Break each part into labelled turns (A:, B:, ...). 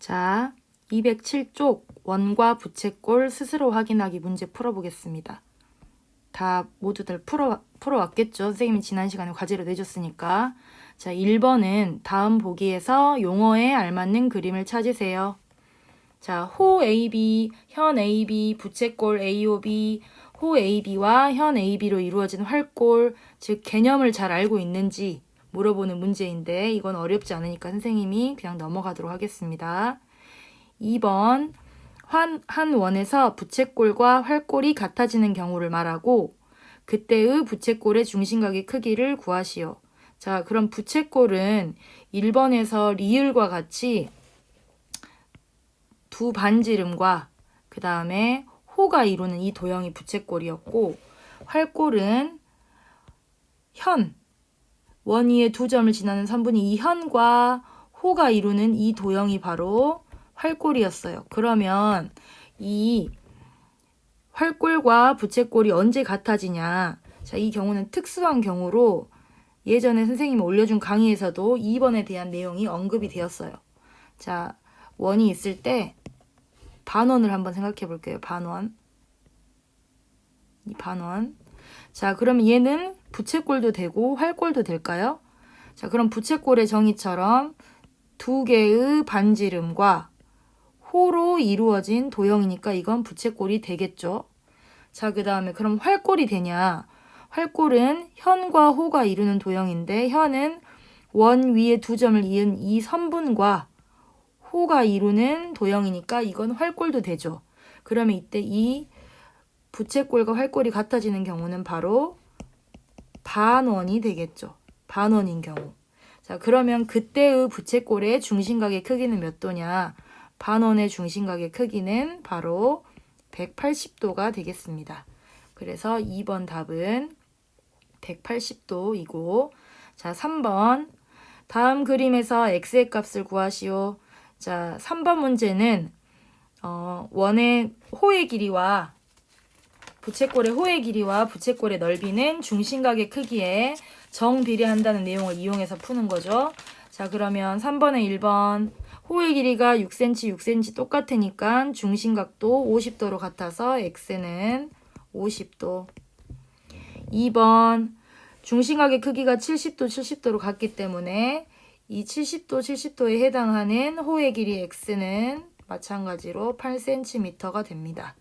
A: 자, 207쪽 원과 부채꼴 스스로 확인하기 문제 풀어보겠습니다. 다 모두들 풀어왔겠죠? 선생님이 지난 시간에 과제로 내줬으니까. 자, 1번은 다음 보기에서 용어에 알맞는 그림을 찾으세요. 자, 호 AB, 현 AB, 부채꼴 AOB, 호 AB와 현 AB로 이루어진 활꼴, 즉 개념을 잘 알고 있는지 물어보는 문제인데 이건 어렵지 않으니까 선생님이 그냥 넘어가도록 하겠습니다. 2번, 한 원에서 부채꼴과 활꼴이 같아지는 경우를 말하고 그때의 부채꼴의 중심각의 크기를 구하시오. 자, 그럼 부채꼴은 1번에서 리을과 같이 두 반지름과 그 다음에 호가 이루는 이 도형이 부채꼴이었고, 활꼴은 원 위에 두 점을 지나는 선분이 이 현과 호가 이루는 이 도형이 바로 활꼴이었어요. 그러면 이 활꼴과 부채꼴이 언제 같아지냐? 자, 이 경우는 특수한 경우로 예전에 선생님이 올려준 강의에서도 2번에 대한 내용이 언급이 되었어요. 자, 원이 있을 때 반원을 한번 생각해 볼게요. 반원. 이 반원. 자, 그럼 얘는 부채꼴도 되고 활꼴도 될까요? 자, 그럼 부채꼴의 정의처럼 두 개의 반지름과 호로 이루어진 도형이니까 이건 부채꼴이 되겠죠. 자, 그 다음에 그럼 활꼴이 되냐? 활꼴은 현과 호가 이루는 도형인데 현은 원 위에 두 점을 이은 이 선분과 호가 이루는 도형이니까 이건 활꼴도 되죠. 그러면 이때 이 부채꼴과 활꼴이 같아지는 경우는 바로 반원이 되겠죠. 반원인 경우. 자, 그러면 그때의 부채꼴의 중심각의 크기는 몇 도냐? 반원의 중심각의 크기는 바로 180도가 되겠습니다. 그래서 2번 답은 180도이고, 자, 3번. 다음 그림에서 x의 값을 구하시오. 자, 3번 문제는 원의 호의 길이와 부채꼴의 호의 길이와 부채꼴의 넓이는 중심각의 크기에 정비례한다는 내용을 이용해서 푸는 거죠. 자, 그러면 3번에 1번 호의 길이가 6cm, 6cm 똑같으니까 중심각도 50도로 같아서 x는 50도. 2번 중심각의 크기가 70도, 70도로 같기 때문에 이 70도, 70도에 해당하는 호의 길이 x는 마찬가지로 8cm가 됩니다.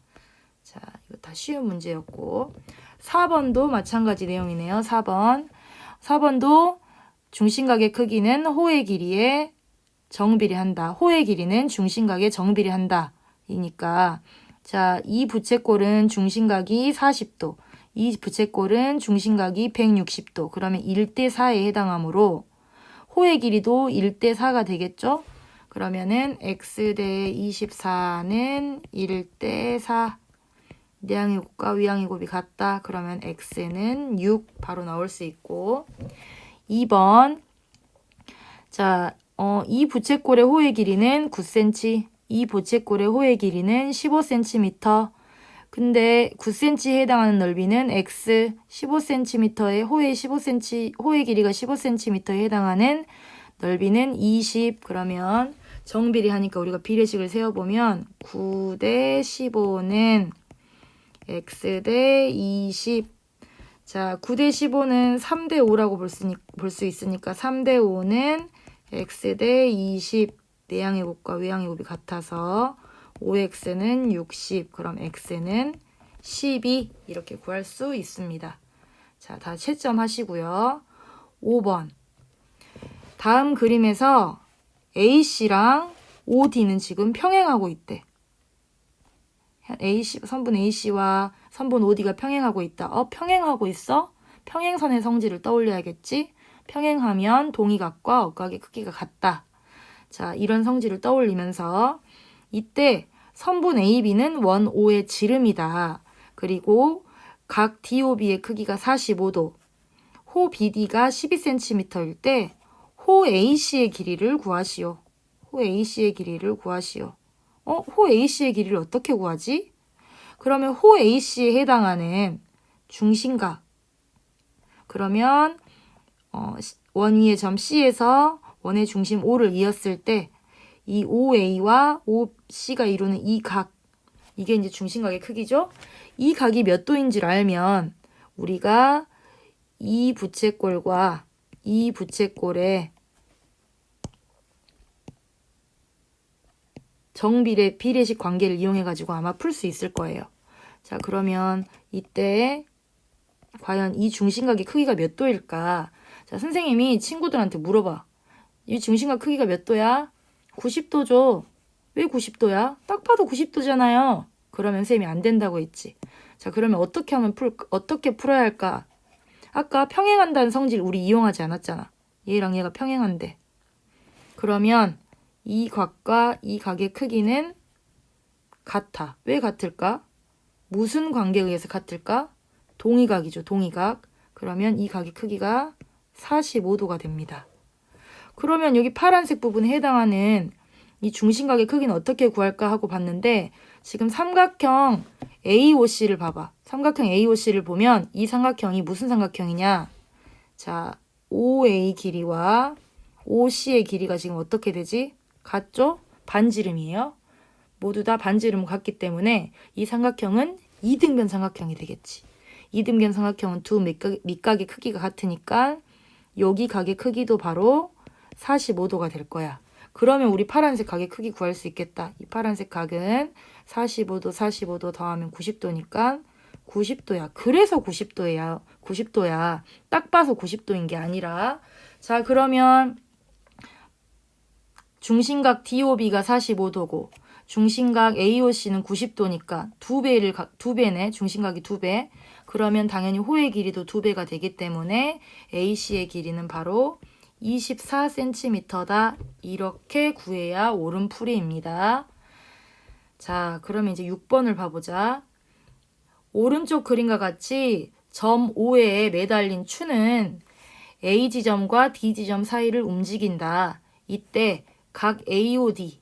A: 자, 이거 다 쉬운 문제였고 4번도 마찬가지 내용이네요. 4번도 중심각의 크기는 호의 길이에 정비례한다. 호의 길이는 중심각에 정비례한다. 이니까 자, 이 부채꼴은 중심각이 40도, 이 부채꼴은 중심각이 160도. 그러면 1대4에 해당하므로 호의 길이도 1대4가 되겠죠? 그러면은 x 대 24는 1대4. 내항의 곱과 위항의 곱이 같다. 그러면 x는 6 바로 나올 수 있고 2번 자, 이 부채꼴의 호의 길이는 9cm, 이 부채꼴의 호의 길이는 15cm. 근데 9cm에 해당하는 넓이는 x, 15cm의 호의 길이가 15cm에 해당하는 넓이는 20. 그러면 정비례하니까 우리가 비례식을 세워보면 9 대 15는 x 대 20. 자, 9 대 15는 3 대 5라고 볼 수 있으니까 3 대 5는 x 대 20. 내항의 곱과 외항의 곱이 같아서 5x는 60. 그럼 x는 12. 이렇게 구할 수 있습니다. 자, 다 채점하시고요. 5번. 다음 그림에서 AC랑 OD는 지금 평행하고 있대. 선분 AC와 선분 OD가 평행하고 있다. 평행하고 있어? 평행선의 성질을 떠올려야겠지? 평행하면 동의각과 억각의 크기가 같다. 자, 이런 성질을 떠올리면서 이때 선분 AB는 원 O의 지름이다. 그리고 각 DOB의 크기가 45도, 호 BD가 12cm일 때 호 AC의 길이를 구하시오. 호 AC의 길이를 구하시오. 호 AC의 길이를 어떻게 구하지? 그러면 호 AC에 해당하는 중심각. 그러면 원 위의 점 C에서 원의 중심 O를 이었을 때 이 OA와 OC가 이루는 이 각, 이게 이제 중심각의 크기죠. 이 각이 몇 도인지를 알면 우리가 이 부채꼴과 이 부채꼴의 정비례 비례식 관계를 이용해 가지고 아마 풀 수 있을 거예요. 자, 그러면 이때 과연 이 중심각의 크기가 몇 도일까? 자, 선생님이 친구들한테 물어봐. 이 중심각 크기가 몇 도야? 90도죠. 왜 90도야? 딱 봐도 90도잖아요. 그러면 쌤이 안 된다고 했지. 자, 그러면 어떻게 풀어야 할까? 아까 평행한다는 성질 우리 이용하지 않았잖아. 얘랑 얘가 평행한데. 그러면 이 각과 이 각의 크기는 같아. 왜 같을까? 무슨 관계에 의해서 같을까? 동의각이죠. 동의각. 그러면 이 각의 크기가 45도가 됩니다. 그러면 여기 파란색 부분에 해당하는 이 중심각의 크기는 어떻게 구할까 하고 봤는데 지금 삼각형 AOC를 봐봐. 삼각형 AOC를 보면 이 삼각형이 무슨 삼각형이냐? 자, OA 길이와 OC의 길이가 지금 어떻게 되지? 같죠? 반지름이에요. 모두 다 반지름 같기 때문에 이 삼각형은 이등변 삼각형이 되겠지. 이등변 삼각형은 두 밑각의 크기가 같으니까 여기 각의 크기도 바로 45도가 될 거야. 그러면 우리 파란색 각의 크기 구할 수 있겠다. 이 파란색 각은 45도 더하면 90도니까 90도야. 그래서 90도야. 딱 봐서 90도인 게 아니라. 자, 그러면 중심각 DOB가 45도고 중심각 AOC는 90도니까 두 배네. 중심각이 2배. 그러면 당연히 호의 길이도 2배가 되기 때문에 AC의 길이는 바로 24cm다. 이렇게 구해야 옳은 풀이입니다. 자, 그러면 이제 6번을 봐보자. 오른쪽 그림과 같이 점 O에 매달린 추는 A 지점과 D 지점 사이를 움직인다. 이때 각 AOD가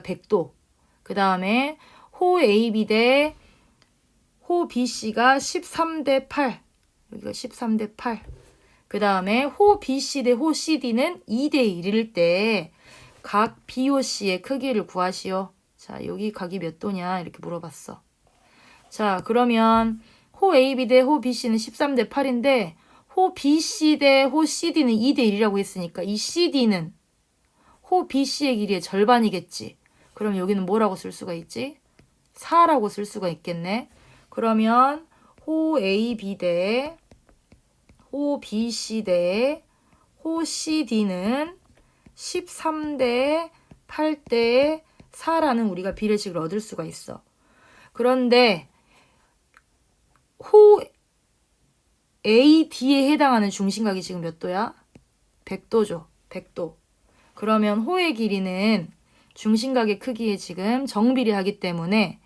A: 100도. 그 다음에 호 AB 대 호 BC가 13대 8. 여기가 13대 8. 그 다음에 호 BC 대 호 CD는 2대 1일 때 각 BOC의 크기를 구하시오. 자, 여기 각이 몇 도냐 이렇게 물어봤어. 자, 그러면 호 AB 대 호 BC는 13대 8인데 호 BC 대 호 CD는 2대 1이라고 했으니까 이 CD는 호 BC의 길이의 절반이겠지. 그럼 여기는 뭐라고 쓸 수가 있지? 4라고 쓸 수가 있겠네. 그러면 호 AB 대 호 BC 대 호 CD는 13대 8대 4라는 우리가 비례식을 얻을 수가 있어. 그런데 호 AD에 해당하는 중심각이 지금 몇 도야? 100도죠. 100도. 그러면 호의 길이는 중심각의 크기에 지금 정비례하기 때문에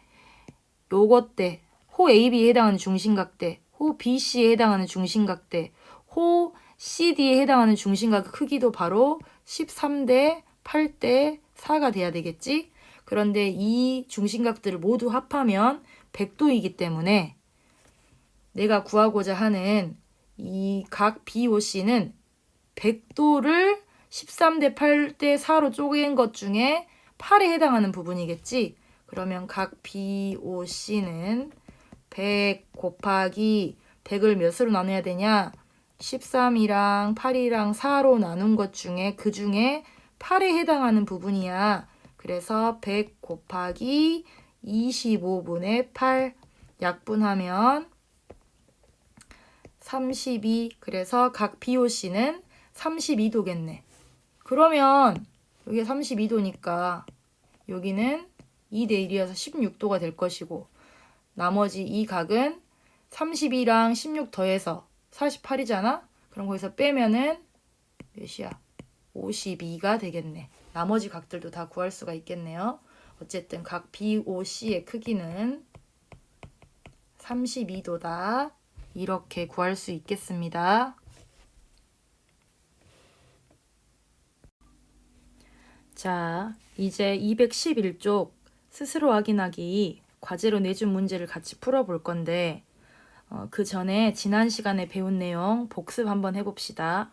A: 요것 때 호 AB에 해당하는 중심각 대 호 BC에 해당하는 중심각 대 호 CD에 해당하는 중심각 크기도 바로 13대 8대 4가 돼야 되겠지? 그런데 이 중심각들을 모두 합하면 100도이기 때문에 내가 구하고자 하는 이 각 BOC는 100도를 13대 8대 4로 쪼갠 것 중에 8에 해당하는 부분이겠지? 그러면 각 BOC는 100 곱하기 100을 몇으로 나눠야 되냐? 13이랑 8이랑 4로 나눈 것 중에 그 중에 8에 해당하는 부분이야. 그래서 100 곱하기 25분의 8 약분하면 32. 그래서 각 BOC는 32도겠네. 그러면 여기가 32도니까 여기는 2대 1이어서 16도가 될 것이고 나머지 이 각은 32랑 16 더해서 48이잖아? 그럼 거기서 빼면은 몇이야? 52가 되겠네. 나머지 각들도 다 구할 수가 있겠네요. 어쨌든 각 BOC의 크기는 32도다. 이렇게 구할 수 있겠습니다. 자, 이제 211쪽 스스로 확인하기 과제로 내준 문제를 같이 풀어볼 건데 그 전에 지난 시간에 배운 내용 복습 한번 해봅시다.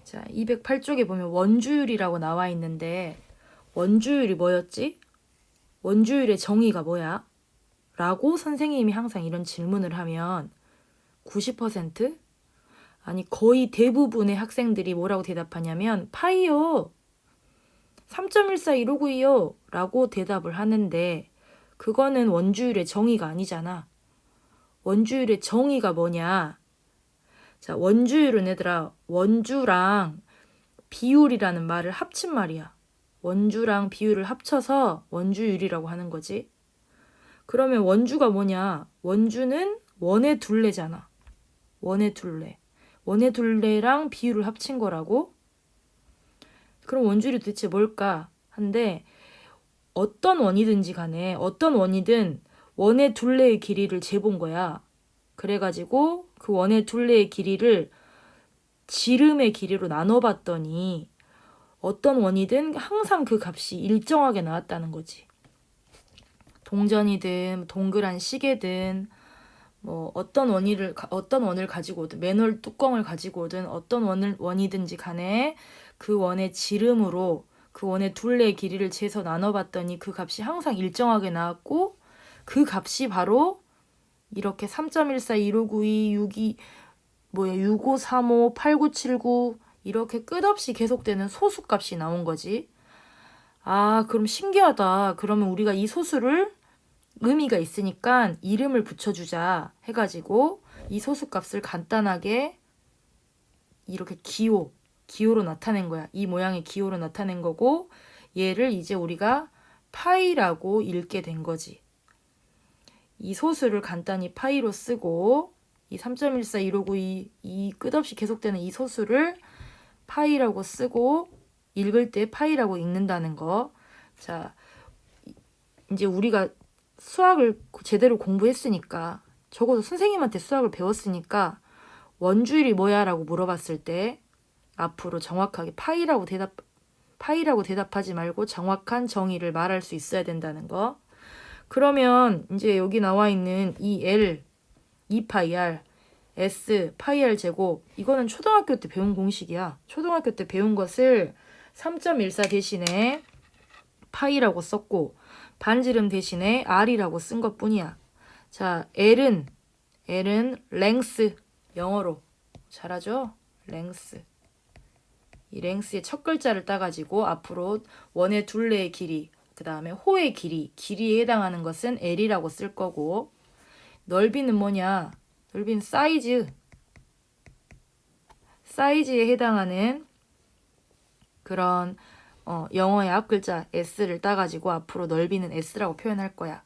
A: 자, 208쪽에 보면 원주율이라고 나와 있는데 원주율이 뭐였지? 원주율의 정의가 뭐야? 라고 선생님이 항상 이런 질문을 하면 90%? 아니 거의 대부분의 학생들이 뭐라고 대답하냐면 파이요. 3.14259이요. 라고 대답을 하는데 그거는 원주율의 정의가 아니잖아. 원주율의 정의가 뭐냐? 자, 원주율은 얘들아 원주랑 비율이라는 말을 합친 말이야. 원주랑 비율을 합쳐서 원주율이라고 하는 거지. 그러면 원주가 뭐냐? 원주는 원의 둘레잖아. 원의 둘레. 원의 둘레랑 비율을 합친 거라고? 그럼 원주율이 도대체 뭘까? 한데 어떤 원이든지 간에 어떤 원이든 원의 둘레의 길이를 재본 거야. 그래가지고 그 원의 둘레의 길이를 지름의 길이로 나눠봤더니 어떤 원이든 항상 그 값이 일정하게 나왔다는 거지. 동전이든 동그란 시계든 뭐 어떤 원을 가지고 오든 맨홀 뚜껑을 가지고 오든 어떤 원이든지 간에 그 원의 지름으로 그 원의 둘레의 길이를 재서 나눠봤더니 그 값이 항상 일정하게 나왔고 그 값이 바로 이렇게 3.141592 62 6535 8979 이렇게 끝없이 계속되는 소수값이 나온 거지. 아, 그럼 신기하다. 그러면 우리가 이 소수를 의미가 있으니까 이름을 붙여주자 해가지고 이 소수값을 간단하게 이렇게 기호로 나타낸 거야. 이 모양의 기호로 나타낸 거고 얘를 이제 우리가 파이라고 읽게 된 거지. 이 소수를 간단히 파이로 쓰고 이 3.14159 이 끝없이 계속되는 이 소수를 파이라고 쓰고 읽을 때 파이라고 읽는다는 거. 자, 이제 우리가 수학을 제대로 공부했으니까 적어도 선생님한테 수학을 배웠으니까 원주율이 뭐야? 라고 물어봤을 때 앞으로 정확하게 파이라고 대답하지 말고 정확한 정의를 말할 수 있어야 된다는 거. 그러면 이제 여기 나와 있는 이 L, 2파이 R, S, 파이 R 제곱 이거는 초등학교 때 배운 공식이야. 초등학교 때 배운 것을 3.14 대신에 파이라고 썼고 반지름 대신에 R이라고 쓴 것뿐이야. 자, L은 length 영어로 잘하죠? length. 이 length의 첫 글자를 따가지고 앞으로 원의 둘레의 길이, 그 다음에 호의 길이에 해당하는 것은 L이라고 쓸 거고 넓이는 뭐냐? 넓이는 사이즈에 해당하는 그런 영어의 앞글자 S를 따가지고 앞으로 넓이는 S라고 표현할 거야.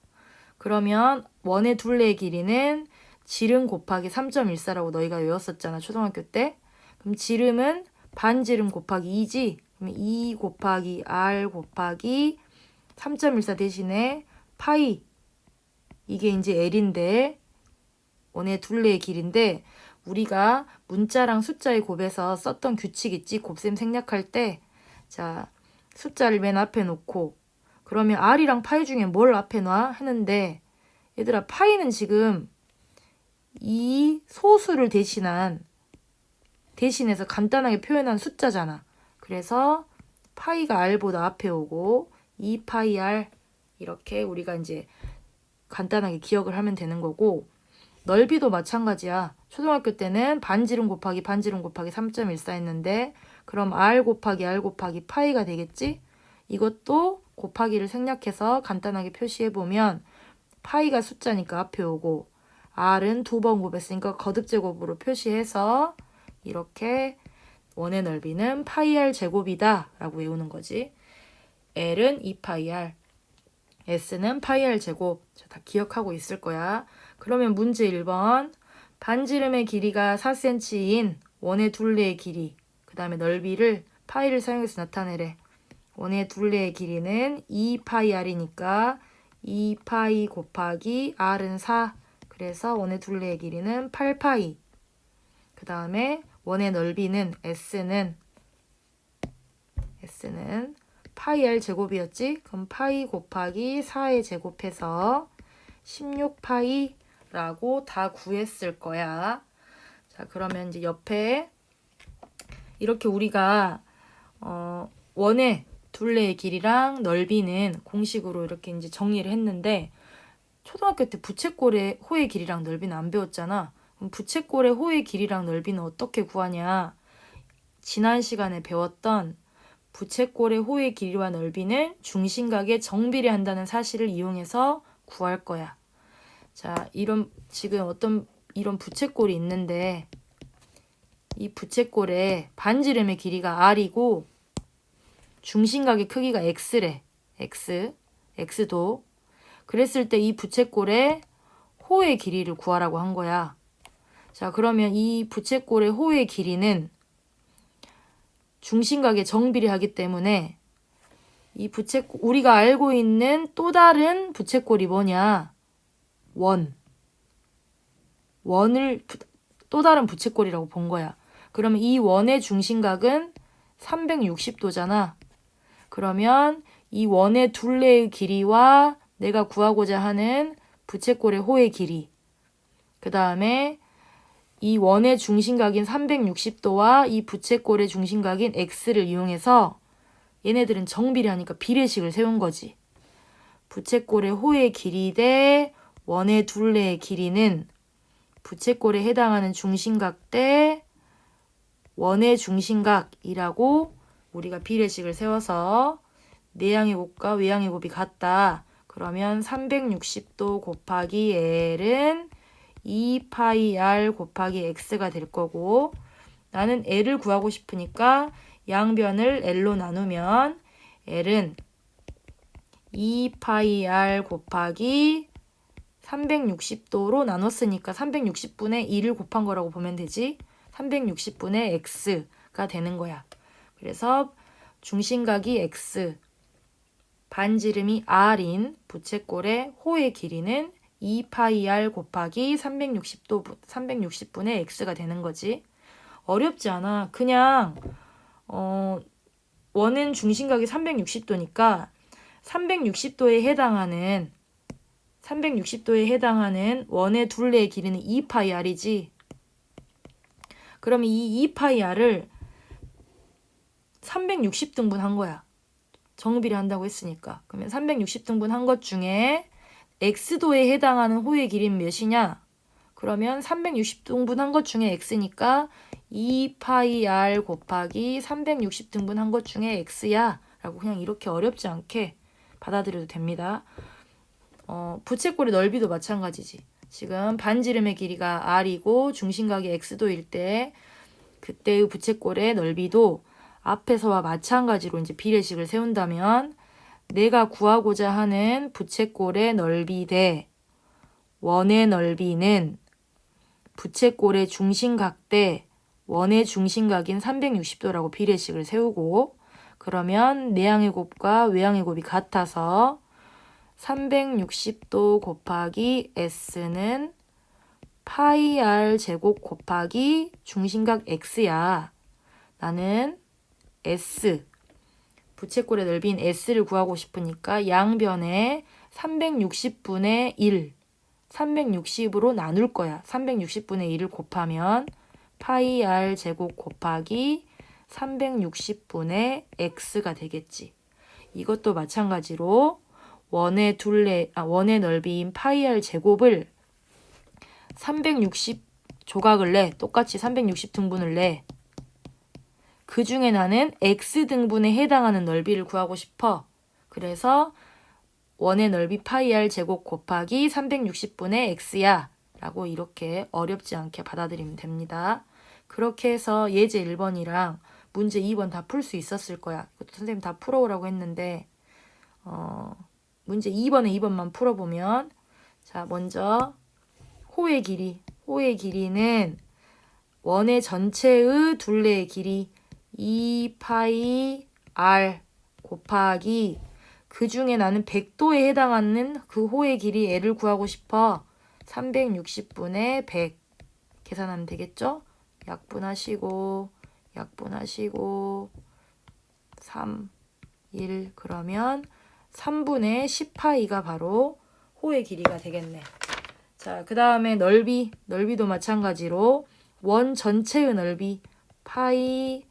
A: 그러면 원의 둘레의 길이는 지름 곱하기 3.14라고 너희가 외웠었잖아. 초등학교 때. 그럼 지름은 반지름 곱하기 2지. 그럼 2 곱하기 R 곱하기 3.14 대신에 파이. 이게 이제 L인데 원의 둘레의 길인데 우리가 문자랑 숫자의 곱에서 썼던 규칙 있지? 곱셈 생략할 때 자, 숫자를 맨 앞에 놓고 그러면 R이랑 파이 중에 뭘 앞에 놔? 했는데 얘들아 파이는 지금 이 소수를 대신해서 간단하게 표현한 숫자잖아. 그래서 파이가 R보다 앞에 오고 2파이 R 이렇게 우리가 이제 간단하게 기억을 하면 되는 거고 넓이도 마찬가지야. 초등학교 때는 반지름 곱하기 3.14 했는데 그럼 R 곱하기 파이가 되겠지? 이것도 곱하기를 생략해서 간단하게 표시해보면 파이가 숫자니까 앞에 오고 R은 두 번 곱했으니까 거듭제곱으로 표시해서 이렇게 원의 넓이는 파이 R 제곱이다 라고 외우는 거지. L은 2파이 R, S는 파이 R 제곱. 다 기억하고 있을 거야. 그러면 문제 1번 반지름의 길이가 4cm인 원의 둘레의 길이 그 다음에 넓이를 파이를 사용해서 나타내래. 원의 둘레의 길이는 2파이 R이니까 2파이 곱하기 R은 4 그래서 원의 둘레의 길이는 8파이. 그 다음에 원의 넓이는 S는 파이 R 제곱이었지? 그럼 파이 곱하기 4의 제곱해서 16파이라고 다 구했을 거야. 자, 그러면 이제 옆에 이렇게 우리가 원의 둘레의 길이랑 넓이는 공식으로 이렇게 이제 정리를 했는데, 초등학교 때 부채꼴의 호의 길이랑 넓이는 안 배웠잖아. 그럼 부채꼴의 호의 길이랑 넓이는 어떻게 구하냐? 지난 시간에 배웠던 부채꼴의 호의 길이와 넓이는 중심각에 정비례한다는 사실을 이용해서 구할 거야. 자, 지금 이런 부채꼴이 있는데, 이 부채꼴의 반지름의 길이가 r이고 중심각의 크기가 x래. x도. 그랬을 때 이 부채꼴의 호의 길이를 구하라고 한 거야. 자, 그러면 이 부채꼴의 호의 길이는 중심각에 정비례하기 때문에 우리가 알고 있는 또 다른 부채꼴이 뭐냐? 원을 또 다른 부채꼴이라고 본 거야. 그러면 이 원의 중심각은 360도잖아. 그러면 이 원의 둘레의 길이와 내가 구하고자 하는 부채꼴의 호의 길이, 그 다음에 이 원의 중심각인 360도와 이 부채꼴의 중심각인 x를 이용해서 얘네들은 정비례하니까 비례식을 세운 거지. 부채꼴의 호의 길이 대 원의 둘레의 길이는 부채꼴에 해당하는 중심각 대 원의 중심각이라고 우리가 비례식을 세워서 내양의 곱과 외양의 곱이 같다. 그러면 360도 곱하기 L은 2파이 R 곱하기 X가 될 거고, 나는 L을 구하고 싶으니까 양변을 L로 나누면 L은 2파이 R 곱하기 360도로 나눴으니까 360분의 2를 곱한 거라고 보면 되지. 360분의 X가 되는 거야. 그래서 중심각이 X, 반지름이 R인 부채꼴의 호의 길이는 2파이 R 곱하기 360분의 X가 되는 거지. 어렵지 않아. 그냥 원은 중심각이 360도니까 360도에 해당하는 원의 둘레의 길이는 2파이 R이지. 그러면 이 2파이 R을 360등분 한 거야. 정비례 한다고 했으니까. 그러면 360등분 한 것 중에 x도에 해당하는 호의 길이는 몇이냐? 그러면 360등분 한 것 중에 x니까 2파이 R 곱하기 360등분 한 것 중에 x야 라고 그냥 이렇게 어렵지 않게 받아들여도 됩니다. 부채꼴의 넓이도 마찬가지지. 지금 반지름의 길이가 r이고 중심각이 x도일 때 그때의 부채꼴의 넓이도 앞에서와 마찬가지로 이제 비례식을 세운다면 내가 구하고자 하는 부채꼴의 넓이 대 원의 넓이는 부채꼴의 중심각 대 원의 중심각인 360도라고 비례식을 세우고, 그러면 내양의 곱과 외양의 곱이 같아서 360도 곱하기 S는 파이 R 제곱 곱하기 중심각 X야. 나는 S, 부채꼴의 넓이인 S를 구하고 싶으니까 양변에 360분의 1, 360으로 나눌 거야. 360분의 1을 곱하면 파이 R 제곱 곱하기 360분의 X가 되겠지. 이것도 마찬가지로 원의 넓이인 파이 R 제곱을 360 조각을 내. 똑같이 360등분을 내. 그 중에 나는 x등분에 해당하는 넓이를 구하고 싶어. 그래서 원의 넓이 파이 R 제곱 곱하기 360분의 x야 라고 이렇게 어렵지 않게 받아들이면 됩니다. 그렇게 해서 예제 1번이랑 문제 2번 다 풀 수 있었을 거야. 이것도 선생님 다 풀어오라고 했는데 문제 2번에 2번만 풀어보면, 자, 먼저 호의 길이는 원의 전체의 둘레의 길이 2파이 R 곱하기 그 중에 나는 100도에 해당하는 그 호의 길이 L을 구하고 싶어. 360분의 100 계산하면 되겠죠? 약분하시고 3, 1 그러면 3분의 10파이가 바로 호의 길이가 되겠네. 자, 그 다음에 넓이도 마찬가지로 원 전체의 넓이 파이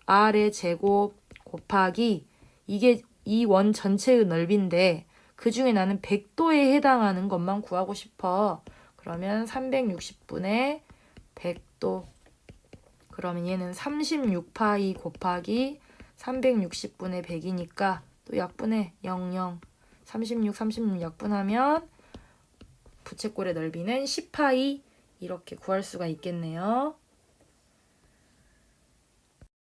A: r의 제곱 곱하기 이게 이 원 전체의 넓이인데 그 중에 나는 100도에 해당하는 것만 구하고 싶어. 그러면 360분의 100도. 그러면 얘는 36파이 곱하기 360분의 100이니까 또 약분해. 00. 36 약분하면 부채꼴의 넓이는 10파이 이렇게 구할 수가 있겠네요.